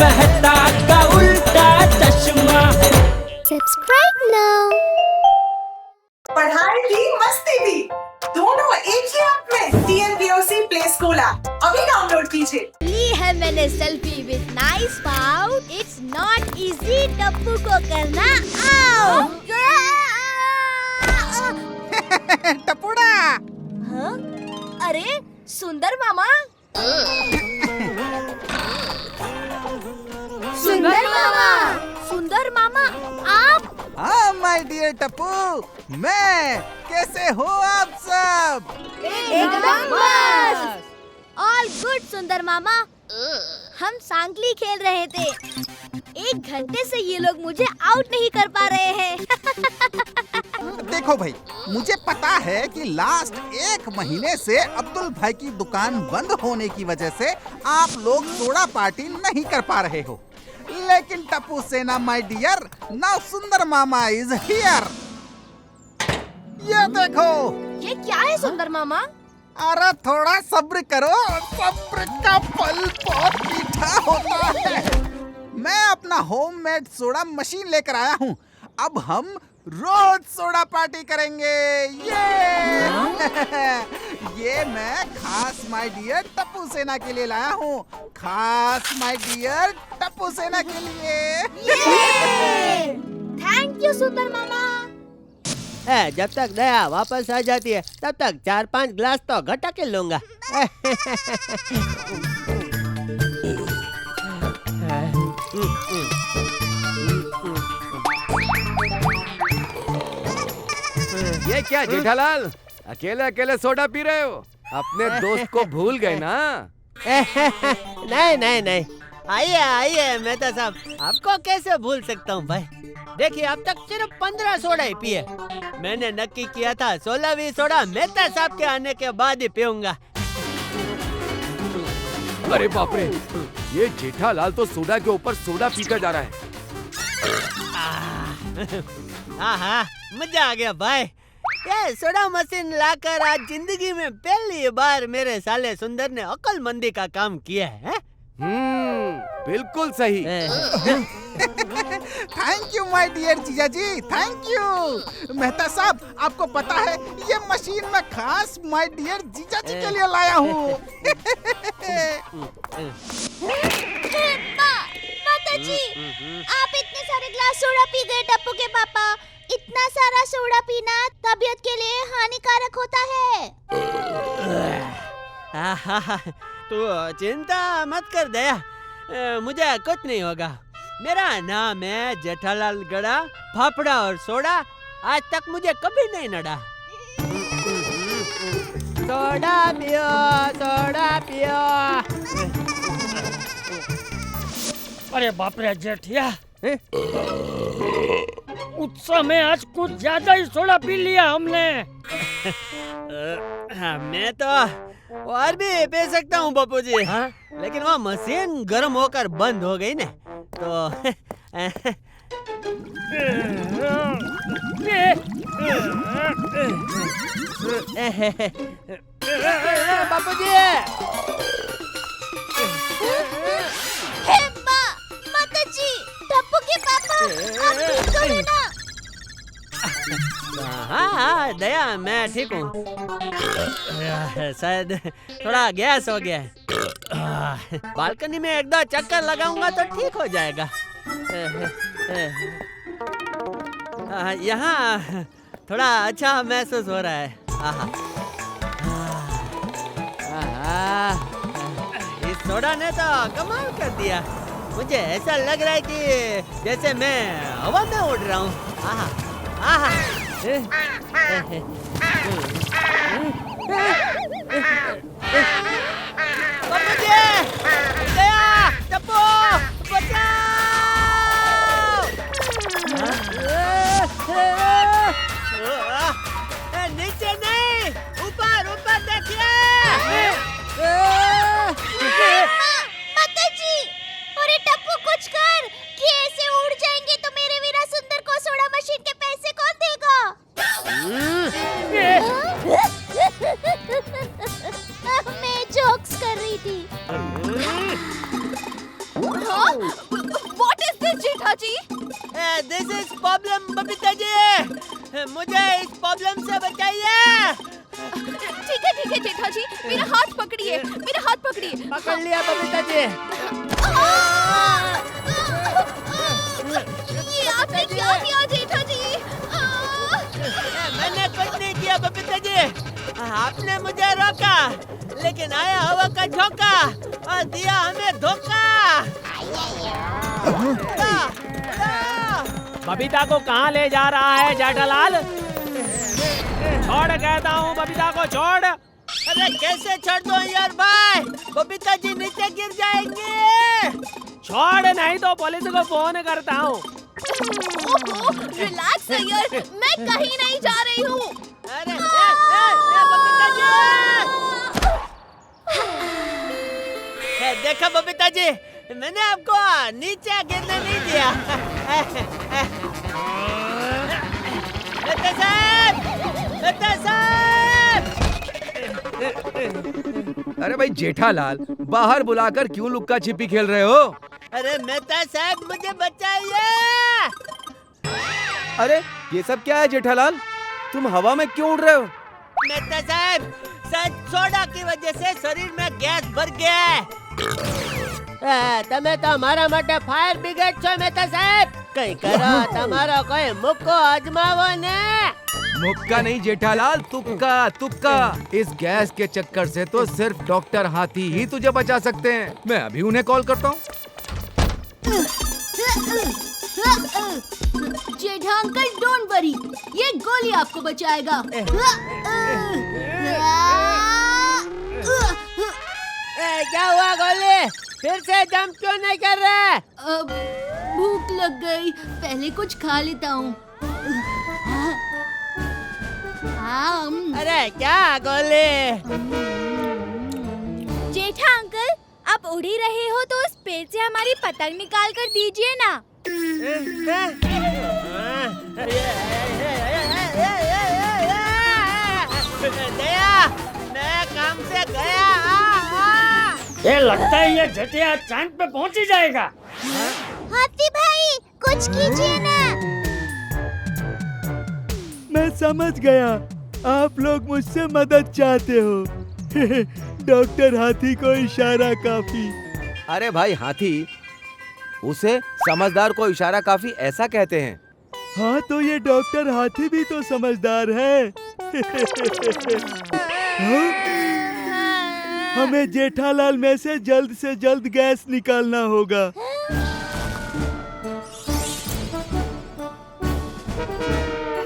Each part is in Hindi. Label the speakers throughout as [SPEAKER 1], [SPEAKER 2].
[SPEAKER 1] मेहता का उल्टा चश्मा।
[SPEAKER 2] Subscribe now.
[SPEAKER 3] पढ़ाई भी मस्ती भी दोनों एक ही ऐप में। TNPOC प्ले स्कूल ऐप अभी डाउनलोड कीजिए।
[SPEAKER 2] ली है मैंने selfie with nice pout. It's not easy Tappu को करना आओ।
[SPEAKER 4] टपुड़ा।
[SPEAKER 2] हाँ? अरे सुंदर मामा। सुंदर मामा आप?
[SPEAKER 4] हाँ माय डियर टप्पू, मैं कैसे हो आप सब?
[SPEAKER 2] एकदम मस्त। ऑल गुड सुंदर मामा। हम सांकली खेल रहे थे। 1 घंटे से ये लोग मुझे आउट नहीं कर पा रहे हैं।
[SPEAKER 4] देखो भाई, मुझे पता है कि लास्ट 1 महीने से अब्दुल भाई की दुकान बंद होने की वजह से आप लोग सोडा पार्टी नहीं कर पा रहे हो, लेकिन टप्पू सेना माय डियर, नाउ सुंदर मामा इज हियर। ये देखो।
[SPEAKER 2] ये क्या है सुंदर मामा?
[SPEAKER 4] अरे थोड़ा सब्र करो, सब्र का फल बहुत मीठा होता है। मैं अपना होममेड सोडा मशीन लेकर आया हूँ। अब हम रोज सोडा पार्टी करेंगे। ये मैं खास माय डियर टप्पू सेना के लिए लाया हूँ। खास माय डियर टप्पू सेना के लिए।
[SPEAKER 2] थैंक यू सुंदर मामा।
[SPEAKER 5] जब तक दया वापस आ जाती है तब तक 4-5 ग्लास तो घटा के लूंगा।
[SPEAKER 6] ये क्या जेठालाल, अकेले अकेले सोडा पी रहे हो? अपने दोस्त को भूल गए ना?
[SPEAKER 5] नहीं, आइए आइए मेहता साहब, आपको कैसे भूल सकता हूँ भाई। देखिए अब तक सिर्फ 15 सोडा ही पिए। मैंने नक्की किया था 16वीं सोडा मेहता साहब के आने के बाद ही पीऊंगा।
[SPEAKER 6] अरे बाप रे, ये जेठालाल तो सोडा के ऊपर सोडा पीकर जा रहा है।
[SPEAKER 5] हाँ, मजा आ गया भाई। ये सोडा मशीन लाकर आज जिंदगी में पहली बार मेरे साले सुंदर ने अक्लमंदी का काम किया है।
[SPEAKER 6] बिल्कुल सही।
[SPEAKER 4] थैंक यू माय डियर जीजा जी, थैंक यू। मेहता साहब, आपको पता है ये मशीन मैं खास माय डियर जीजा जी के लिए लाया हूँ।
[SPEAKER 2] माता जी, आप इतने सारे ग्लास सोडा पी गए टप्पू के पापा। इतना सारा सोडा पीना तबीयत के लिए हानिकारक होता है।
[SPEAKER 5] तू चिंता मत कर दया, मुझे कुछ नहीं होगा। मेरा नाम है जेठालाल गड़ा। फाफड़ा और सोडा आज तक मुझे कभी नहीं नड़ा। सोडा पियो, सोडा पियो।
[SPEAKER 1] अरे बाप रे जेठिया, उत्सव में आज कुछ ज्यादा ही सोडा पी लिया हमने।
[SPEAKER 5] मैं तो और भी पी सकता हूँ बापू जी।
[SPEAKER 1] हाँ?
[SPEAKER 5] लेकिन वो मशीन गर्म होकर बंद हो गई ना, तो बापू जी।
[SPEAKER 2] माता जी, टप्पू के पापा, आप ठीक करो ना।
[SPEAKER 5] हाँ, दया मैं ठीक हूँ। शायद थोड़ा गैस हो गया है। बालकनी में 1-2 चक्कर लगाऊंगा तो ठीक हो जाएगा। यहाँ थोड़ा अच्छा महसूस हो रहा है। इस सोडा ने तो कमाल कर दिया। मुझे ऐसा लग रहा है कि जैसे मैं हवा में उड़ रहा हूँ। नीचे नहीं, ऊपर ऊपर देखिए।
[SPEAKER 2] माता जी, अरे टप्पू कुछ कर, कि ऐसे उड़ जाएंगे तो मेरे वीरा सुंदर को सोडा मशीन के पैसे कौन देगा? मैं जोक्स कर रही थी। हाँ? What is this, Jetha ji?
[SPEAKER 5] This is problem Babita ji, मुझे इस प्रॉब्लम से बचाइए।
[SPEAKER 2] ठीक है जेठा जी, मेरा हाथ पकड़िए, मेरा हाथ पकड़िए।
[SPEAKER 5] पकड़ लिया बबीता जी।
[SPEAKER 2] ये आपने क्या किया जेठा जी?
[SPEAKER 5] मैंने कुछ नहीं किया बबीता जी, आपने मुझे रोका, लेकिन आया हवा का झोंका और दिया हमें धोखा।
[SPEAKER 7] बबीता को कहाँ ले जा रहा है जेठालाल? छोड़ कहता हूँ, बबीता को छोड़।
[SPEAKER 5] अरे कैसे छोड़ दो यार भाई, बबीता जी नीचे गिर जाएंगे।
[SPEAKER 7] छोड़, नहीं तो पुलिस को फोन करता हूँ।
[SPEAKER 2] रिलैक्स यार, मैं कहीं नहीं जा रही हूँ।
[SPEAKER 5] अरे बबीता जी, देखा बबीता जी, मैंने आपको नीचे गिरने नहीं दिया। मेहता साहब!
[SPEAKER 6] अरे भाई जेठालाल, बाहर बुलाकर क्यों लुक्का छिपी खेल रहे हो?
[SPEAKER 5] अरे मेहता साहब, मुझे बचाइए।
[SPEAKER 6] अरे ये सब क्या है जेठालाल? तुम हवा में क्यों उड़ रहे हो?
[SPEAKER 5] मेहता साहब, शायद सोडा की वजह से शरीर में गैस भर गया है। તમે તો અમારા માટે ફાયર બ્રિગેડ છો મેહતા સાહેબ, કઈ કરો, તમારો કોઈ મુક્કો અજમાવો ને।
[SPEAKER 6] मुक्का नहीं जेठालाल, तुक्का तुक्का। इस गैस के चक्कर से तो सिर्फ डॉक्टर हाथी ही तुझे बचा सकते हैं। मैं अभी उन्हें कॉल करता हूँ।
[SPEAKER 2] जेठा अंकल डोंट वरी, ये गोली आपको बचाएगा।
[SPEAKER 5] क्या हुआ गोली, फिर से जंप क्यों नहीं कर रहे?
[SPEAKER 2] भूख लग गई, पहले कुछ खा लेता हूँ।
[SPEAKER 5] अरे क्या गोली?
[SPEAKER 2] जेठा अंकल, आप उड़ ही रहे हो तो उस पेड़ से हमारी पतंग निकाल कर दीजिए ना।
[SPEAKER 5] दया, मैं काम से गया।
[SPEAKER 1] ये लगता है ये जटिया चांद पे पहुंच ही जाएगा।
[SPEAKER 2] हाथी भाई, कुछ कीजिए ना।
[SPEAKER 8] मैं समझ गया, आप लोग मुझसे मदद चाहते हो। डॉक्टर हाथी को इशारा काफी।
[SPEAKER 6] अरे भाई हाथी, उसे समझदार को इशारा काफी ऐसा कहते हैं।
[SPEAKER 8] हाँ तो ये डॉक्टर हाथी भी तो समझदार है। हाँ? हमें जेठालाल में से जल्द गैस निकालना होगा।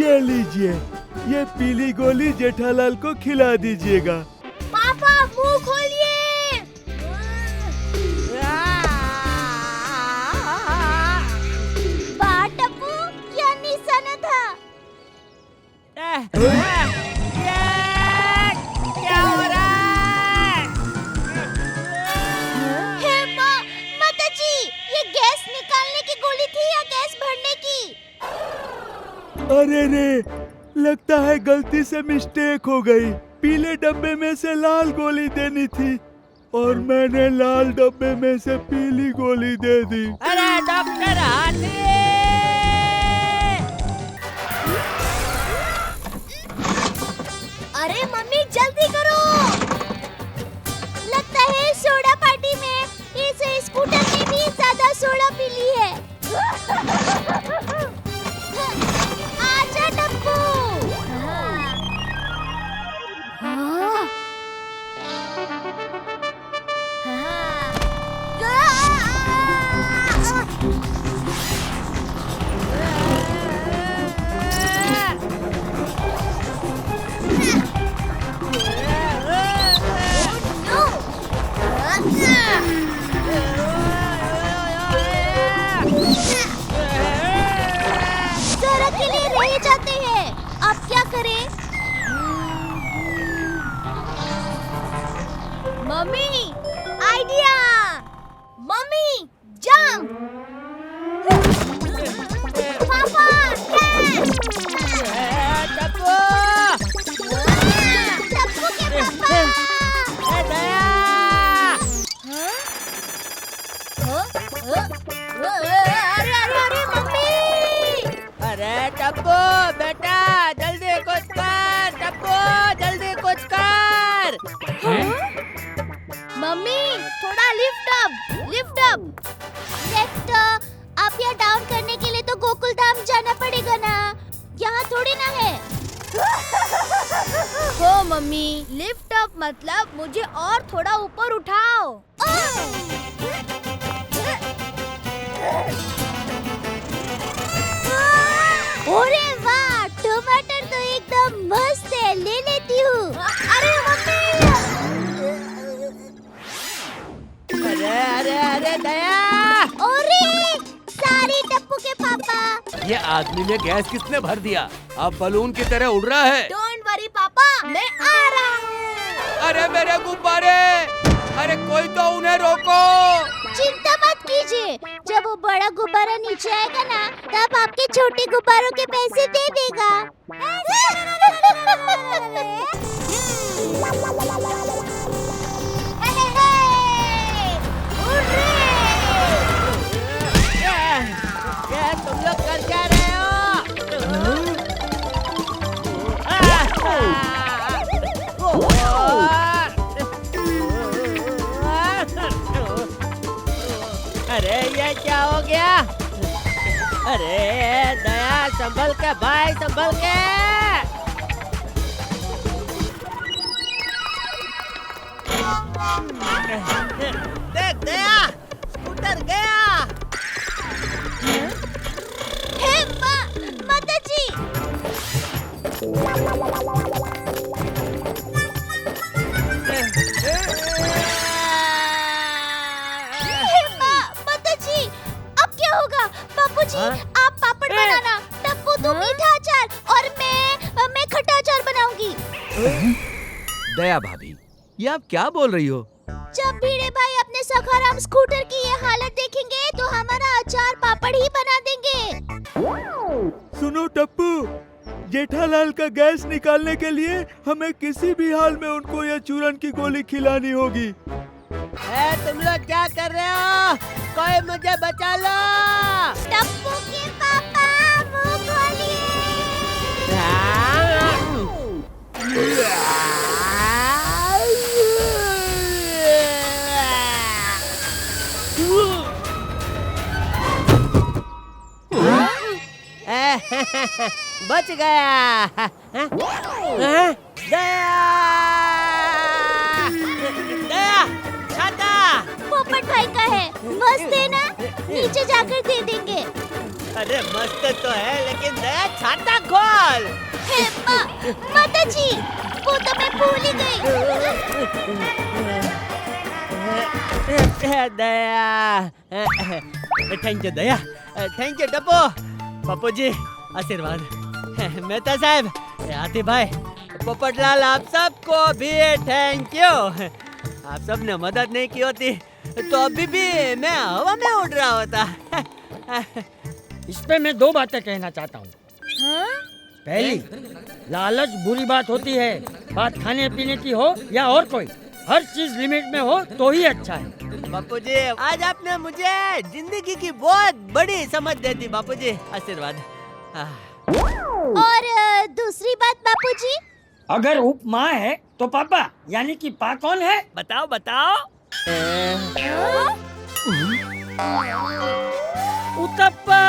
[SPEAKER 8] ये लीजिए, ये पीली गोली जेठालाल को खिला दीजिएगा।
[SPEAKER 2] पापा मुंह खोलिए। टप्पू, क्या निशाना था?
[SPEAKER 5] क्या हो रहा है?
[SPEAKER 2] हे माता जी, ये गैस निकालने की गोली थी या गैस भरने की?
[SPEAKER 8] अरे रे, लगता है गलती से मिस्टेक हो गई। पीले डब्बे में से लाल गोली देनी थी और मैंने लाल डब्बे में से पीली गोली दे दी।
[SPEAKER 5] अरे डॉक्टर हाथी!
[SPEAKER 2] अरे मम्मी जल्दी करो, लगता है सोडा पार्टी में इस स्कूटर ने भी ज्यादा सोडा पी ली है। आजा टप्पू। जरा के लिए रह जाते हैं, अब क्या करें? Mummy idea, mummy jump. पापा कैच।
[SPEAKER 5] टप्पू!
[SPEAKER 2] टप्पू के पापा।
[SPEAKER 5] दया!
[SPEAKER 2] अरे अरे अरे मम्मी!
[SPEAKER 5] अरे टप्पू बेटा जल्दी कुछ कर, टप्पू जल्दी कुछ कर।
[SPEAKER 2] मम्मी थोड़ा लिफ्ट अप। लिफ्ट अप या डाउन करने के लिए तो गोकुल धाम जाना पड़ेगा ना, यहाँ थोड़ी ना है। हो मम्मी, लिफ्ट अप मतलब मुझे और थोड़ा ऊपर उठाओ। अरे वाह, टमाटर तो एकदम मस्त है, ले लेती हूँ। अरे मम्मी!
[SPEAKER 5] अरे अरे अरे दया!
[SPEAKER 2] अरे सारी टप्पू के पापा।
[SPEAKER 6] ये आदमी ने गैस किसने भर दिया? अब बलून की तरह उड़ रहा है।
[SPEAKER 2] डोंट वरी पापा, मैं आ रहा हूँ।
[SPEAKER 6] अरे मेरे गुब्बारे! अरे कोई तो उन्हें रोको!
[SPEAKER 2] चिंता मत कीजिए, जब वो बड़ा गुब्बारा नीचे आएगा ना, तब आपके छोटे गुब्बारों के पैसे दे देगा।
[SPEAKER 5] क्या तुम लोग कर क्या रहे हो? अरे ये क्या हो गया? अरे दया संभल के भाई, संभल के। देख दया, स्कूटर गया।
[SPEAKER 2] हे माता जी! माता जी, अब क्या होगा? बापूजी, आप पापड़ बनाना, टप्पू तुम मीठा अचार और मैं खट्टा अचार बनाऊंगी।
[SPEAKER 6] दया भाभी, ये आप क्या बोल रही हो?
[SPEAKER 2] जब भीड़े भाई अपने सखाराम स्कूटर की ये हालत देखेंगे तो हमारा अचार पापड़ ही बना देंगे।
[SPEAKER 8] सुनो टप्पू, जेठालाल का गैस निकालने के लिए हमें किसी भी हाल में उनको ये चूरन की गोली खिलानी होगी।
[SPEAKER 5] तुम लोग क्या कर रहे हो? कोई मुझे बचा लो।
[SPEAKER 2] टप्पू के पापा, मुंह खोलिए।
[SPEAKER 5] बच गया। दया! दया! छाता!
[SPEAKER 2] पोपट भाई का है, मस्त है ना? नीचे जाकर दे देंगे।
[SPEAKER 5] अरे मस्त तो है, लेकिन दया छाता खोल।
[SPEAKER 2] हे माता जी, वो तो मैं भूल ही गई।
[SPEAKER 5] Daya, thank you Daya, thank you Tappu. Pappu ji आशीर्वाद। मेहता साहब, हाथी भाई, पोपटलाल, आप सबको भी थैंक यू। आप सब ने मदद नहीं की होती तो अभी भी मैं हवा में उड़ रहा होता।
[SPEAKER 1] इस पे मैं दो बातें कहना चाहता हूँ। पहली, लालच बुरी बात होती है। बात खाने पीने की हो या और कोई, हर चीज लिमिट में हो तो ही अच्छा है।
[SPEAKER 5] बापू जी, आज आपने मुझे जिंदगी की बहुत बड़ी समझ दे दी बापू जी, आशीर्वाद।
[SPEAKER 2] और दूसरी बात बापूजी,
[SPEAKER 1] अगर उप माँ है तो पापा, यानी कि पा कौन है?
[SPEAKER 5] बताओ बताओ।
[SPEAKER 1] उतप्पा।